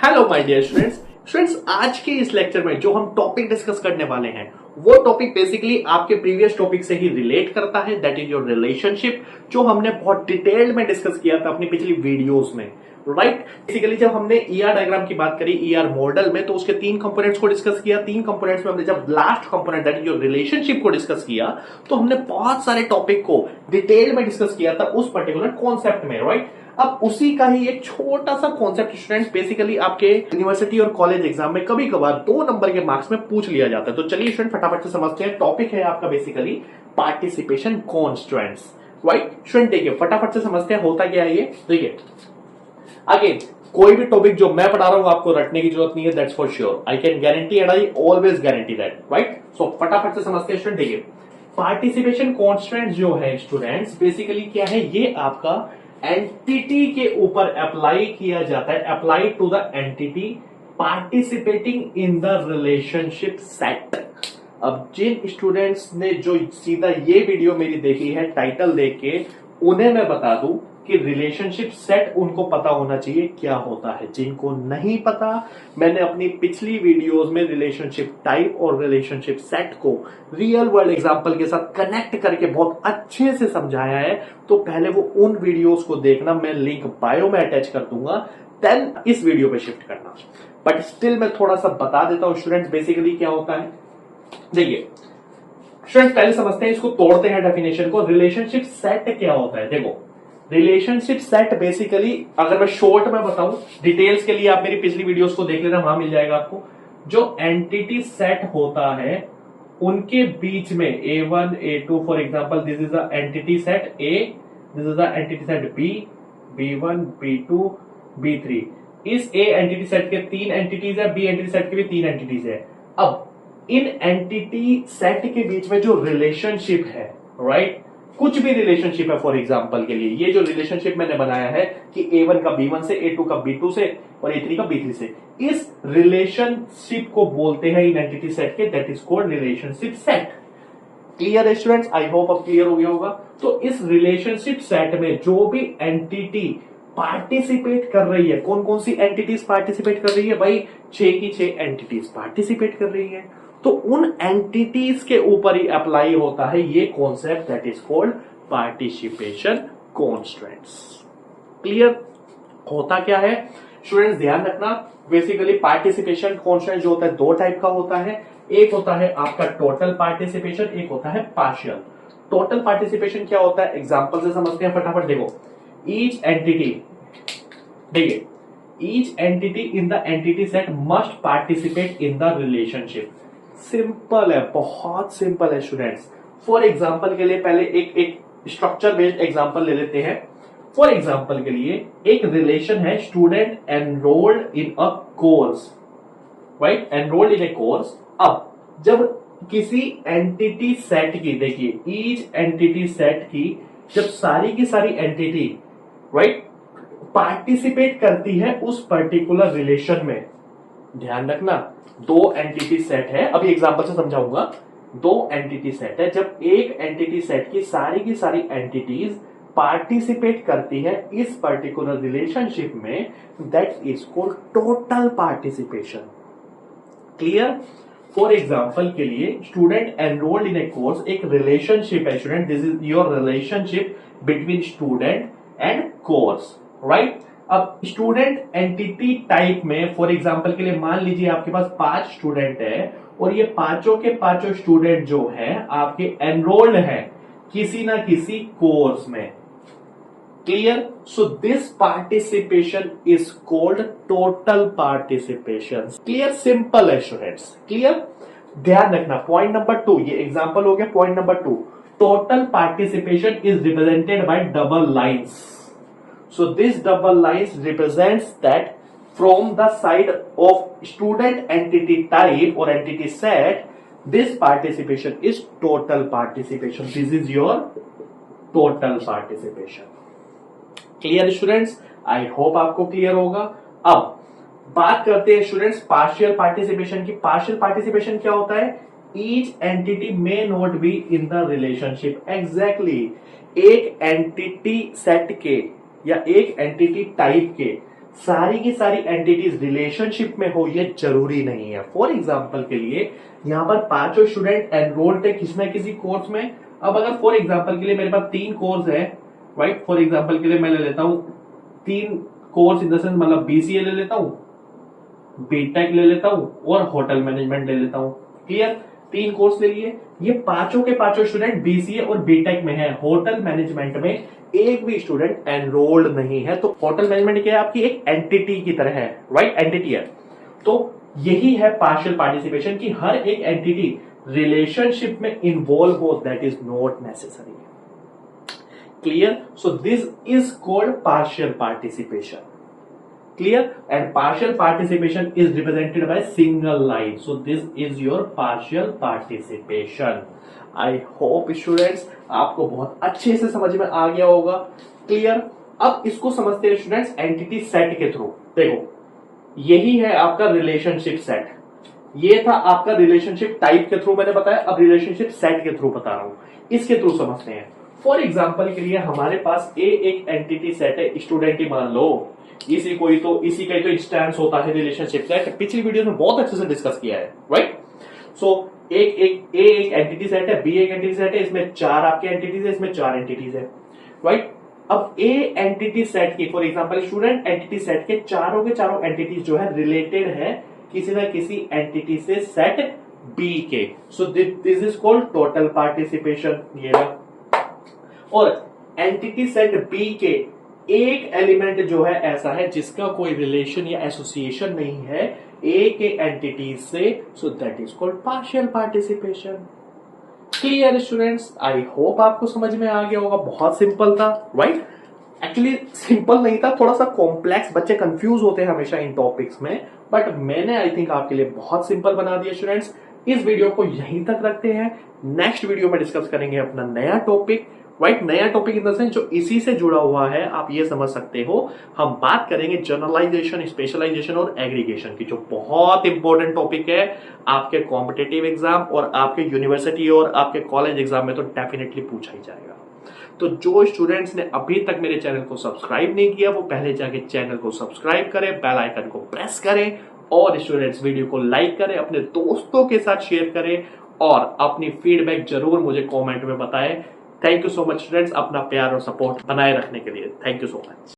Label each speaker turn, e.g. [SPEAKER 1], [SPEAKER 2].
[SPEAKER 1] Hello my dear students आज के इस लेक्चर में जो हम टॉपिक डिस्कस करने वाले हैं वो टॉपिक बेसिकली आपके प्रीवियस टॉपिक से ही रिलेट करता है, दैट इज योर रिलेशनशिप, जो हमने बहुत डिटेल्ड में डिस्कस किया था अपनी पिछली वीडियोस में, राइट। बेसिकली जब हमने ईआर डायग्राम की बात करी ईआर मॉडल में, तो उसके तीन कंपोनेंट्स को डिस्कस किया। तीन कंपोनेंट्स में हमने जब last component that is your relationship को डिस्कस किया, तो हमने बहुत सारे टॉपिक को डिटेल में डिस्कस किया था उस पर्टिकुलर कॉन्सेप्ट में, राइट। अब उसी का ही एक छोटा सा कॉन्सेप्ट स्टूडेंट्स बेसिकली आपके यूनिवर्सिटी और कॉलेज एग्जाम में कभी कभार 2 नंबर के मार्क्स में पूछ लिया जाता है। तो चलिए स्टूडेंट फटाफट से समझते हैं। टॉपिक है आपका basically participation constants, right. Student देखिए फटाफट से समझते हैं होता क्या है ये। देखिए अगेन कोई भी टॉपिक जो मैं पढ़ा रहा हूं आपको रटने की जरूरत नहीं है, that's for sure. I can guarantee and I always guarantee that, right. So फटाफट से समझते हैं स्टूडेंट। देखिए पार्टिसिपेशन कॉन्स्टेंट जो है स्टूडेंट्स बेसिकली क्या है, ये आपका एंटिटी के ऊपर अप्लाई किया जाता है, apply to the entity participating in the relationship set. अब जिन स्टूडेंट्स ने जो सीधा ये वीडियो मेरी देखी है टाइटल देख के, उन्हें मैं बता दूं कि रिलेशनशिप सेट उनको पता होना चाहिए क्या होता है। जिनको नहीं पता, मैंने अपनी पिछली वीडियोस में रिलेशनशिप टाइप और रिलेशनशिप सेट को रियल वर्ल्ड एग्जांपल के साथ कनेक्ट करके बहुत अच्छे से समझाया है। तो पहले वो उन वीडियोस को देखना, मैं लिंक बायो में अटैच कर दूंगा, देन इस वीडियो पे शिफ्ट करना। बट स्टिल मैं थोड़ा सा बता देता हूं स्टूडेंट्स बेसिकली क्या होता है। देखिए स्टूडेंट्स पहले समझते हैं, इसको तोड़ते हैं डेफिनेशन को। रिलेशनशिप सेट क्या होता है? देखो रिलेशनशिप सेट बेसिकली अगर मैं शॉर्ट में बताऊं, डिटेल्स के लिए आप मेरी पिछली वीडियोस को देख लेना, वहां मिल जाएगा आपको। जो एंटिटी सेट होता है उनके बीच में A1 A2 for example this is the entity set A, this is the entity set B, B1 B2 B3। इस A एंटिटी सेट के 3 एंटिटीज है, B एंटिटी सेट के भी 3 एंटिटीज है। अब इन एंटिटी सेट के बीच में जो रिलेशनशिप है, राइट, कुछ भी रिलेशनशिप है, फॉर एग्जांपल के लिए ये जो रिलेशनशिप मैंने बनाया है कि A1 का B1 से, A2 का B2 से और A3 का B3 से, इस रिलेशनशिप को बोलते हैं इन एंटिटी सेट के, that is called relationship set. Clear है स्टूडेंट्स? आई होप अब क्लियर हो गया होगा। तो इस रिलेशनशिप सेट में जो भी एंटिटी पार्टिसिपेट कर रही है, कौन कौन सी एंटिटीज पार्टिसिपेट कर रही है भाई? 6 की 6 एंटिटीज पार्टिसिपेट कर रही है। तो उन एंटिटीज के ऊपर ही अप्लाई होता है ये concept, that is called participation constants. Clear? होता क्या है स्टूडेंट्स, ध्यान रखना। बेसिकली पार्टिसिपेशन कॉन्स्टेंट जो होता है 2 टाइप का होता है। एक होता है आपका टोटल पार्टिसिपेशन, एक होता है पार्शियल। टोटल पार्टिसिपेशन क्या होता है, एग्जांपल से समझते हैं फटाफट। देखो ईच एंटिटी, देखिए each entity in the entity set must participate in the relationship. Simple है, बहुत सिंपल है स्टूडेंट्स। फॉर एग्जांपल के लिए पहले एक स्ट्रक्चर बेस्ड एग्जांपल ले लेते हैं। फॉर एग्जांपल के लिए एक रिलेशन है student enrolled in a course, right, enrolled in A course. अब जब किसी एंटिटी सेट की, देखिए ईच एंटिटी सेट की जब सारी की सारी एंटिटी, राइट, पार्टिसिपेट करती है उस पर्टिकुलर रिलेशन में, ध्यान रखना 2 एंटिटी सेट है, अभी एग्जांपल से समझाऊंगा। 2 एंटिटी सेट है, जब एक एंटिटी सेट की सारी एंटिटीज पार्टिसिपेट करती है इस पर्टिकुलर रिलेशनशिप में, that is called total participation. Clear? For example के लिए student enrolled in A course एक रिलेशनशिप है student, this is your relationship between student and course, right. अब स्टूडेंट एंटिटी टाइप में फॉर एग्जांपल के लिए मान लीजिए आपके पास 5 स्टूडेंट है और ये पांचों के पांचों स्टूडेंट जो है आपके एनरोल्ड है किसी ना किसी कोर्स में। Clear? So this participation is called total participation. Clear? Simple है स्टूडेंट्स। क्लियर? ध्यान रखना। पॉइंट नंबर 2, ये एग्जांपल हो गया। Point number 2, total participation is represented by double lines. So this double lines represents that from the side of student entity type or entity set, this participation is total participation. This is your total participation. Clear students? I hope आपको clear होगा। अब बात करते हैं students partial participation की। Partial participation क्या होता है? Each entity may not be in the relationship. Exactly. एक एंटिटी सेट के या एक एंटिटी टाइप के सारी की सारी एंटिटीज रिलेशनशिप में हो ये जरूरी नहीं है। फॉर एग्जाम्पल के लिए यहाँ पर पांचों स्टूडेंट एनरोल्ड है किसी न किसी कोर्स में। अब अगर फॉर एग्जाम्पल के लिए मेरे पास 3 कोर्स है, राइट, फॉर एग्जाम्पल के लिए मैं ले लेता हूं 3 कोर्स इन द सेंस, मतलब बीसीए ले लेता हूं, बीटेक ले लेता हूं और होटल मैनेजमेंट ले लेता हूं। क्लियर, 3 कोर्स ले लिए। ये पांचों के पांचों स्टूडेंट बीसीए और बीटेक में है। होटल मैनेजमेंट में एक भी स्टूडेंट एनरोल्ड नहीं है। तो होटल मैनेजमेंट क्या है, आपकी एक एंटिटी की तरह है, राइट, एंटिटी है। तो यही है पार्शियल पार्टिसिपेशन की हर एक एंटिटी रिलेशनशिप में इन्वॉल्व हो, that is not necessary. Clear, so this is called partial participation. Clear, and partial participation is represented by single line. So this is your partial participation. I hope students आपको बहुत अच्छे से समझ में आ गया होगा। क्लियर, अब इसको समझते हैं स्टूडेंट्स एंटिटी सेट के थ्रू। देखो यही है आपका रिलेशनशिप सेट, ये था आपका रिलेशनशिप टाइप के थ्रू मैंने बताया, अब रिलेशनशिप सेट के थ्रू बता रहा हूं, इसके थ्रू समझते हैं। फॉर एग्जाम्पल के लिए हमारे पास एक एंटिटी सेट है, स्टूडेंट ही मान लो, इसी का तो इंस्टेंस होता है रिलेशनशिप सेट। पिछली वीडियो में बहुत अच्छे से डिस्कस किया है, राइट। सो एक एंटिटी सेट है, बी एक एंटिटी सेट है, इसमें 4 आपके एंटिटीज है, इसमें 4 एंटिटीज है, राइट। अब ए एंटिटी सेट की for example student entity set के चारों एंटिटीज जो है रिलेटेड है किसी ना किसी एंटिटी से सेट बी के। So this is called total participation. ये और एंटिटी सेट बी के एक एलिमेंट जो है ऐसा है जिसका कोई रिलेशन या एसोसिएशन नहीं है ए के एंटिटीज से, so that is called partial participation. Clear students, I hope आपको समझ में आ गया होगा। बहुत सिंपल था, राइट। एक्चुअली सिंपल नहीं था, थोड़ा सा कॉम्प्लेक्स, बच्चे कंफ्यूज होते हैं हमेशा इन टॉपिक्स में, बट मैंने आई थिंक आपके लिए बहुत सिंपल बना दिया स्टूडेंट्स। इस वीडियो को यहीं तक रखते हैं, नेक्स्ट वीडियो में डिस्कस करेंगे अपना नया टॉपिक, राइट। नया टॉपिक इन द सेंस जो इसी से जुड़ा हुआ है, आप ये समझ सकते हो। हम बात करेंगे जनरलाइजेशन, स्पेशलाइजेशन और एग्रीगेशन की, जो बहुत इंपॉर्टेंट टॉपिक है आपके कॉम्पिटेटिव एग्जाम और आपके यूनिवर्सिटी और आपके कॉलेज एग्जाम में तो डेफिनेटली पूछा ही जाएगा। तो जो स्टूडेंट्स ने अभी तक मेरे चैनल को सब्सक्राइब नहीं किया वो पहले जाके चैनल को सब्सक्राइब करें, बेल आइकन को प्रेस करें और स्टूडेंट्स वीडियो को लाइक करें, अपने दोस्तों के साथ शेयर करें और अपनी फीडबैक जरूर मुझे कमेंट में बताएं। Thank you so much students, अपना प्यार और सपोर्ट बनाए रखने के लिए। Thank you so much.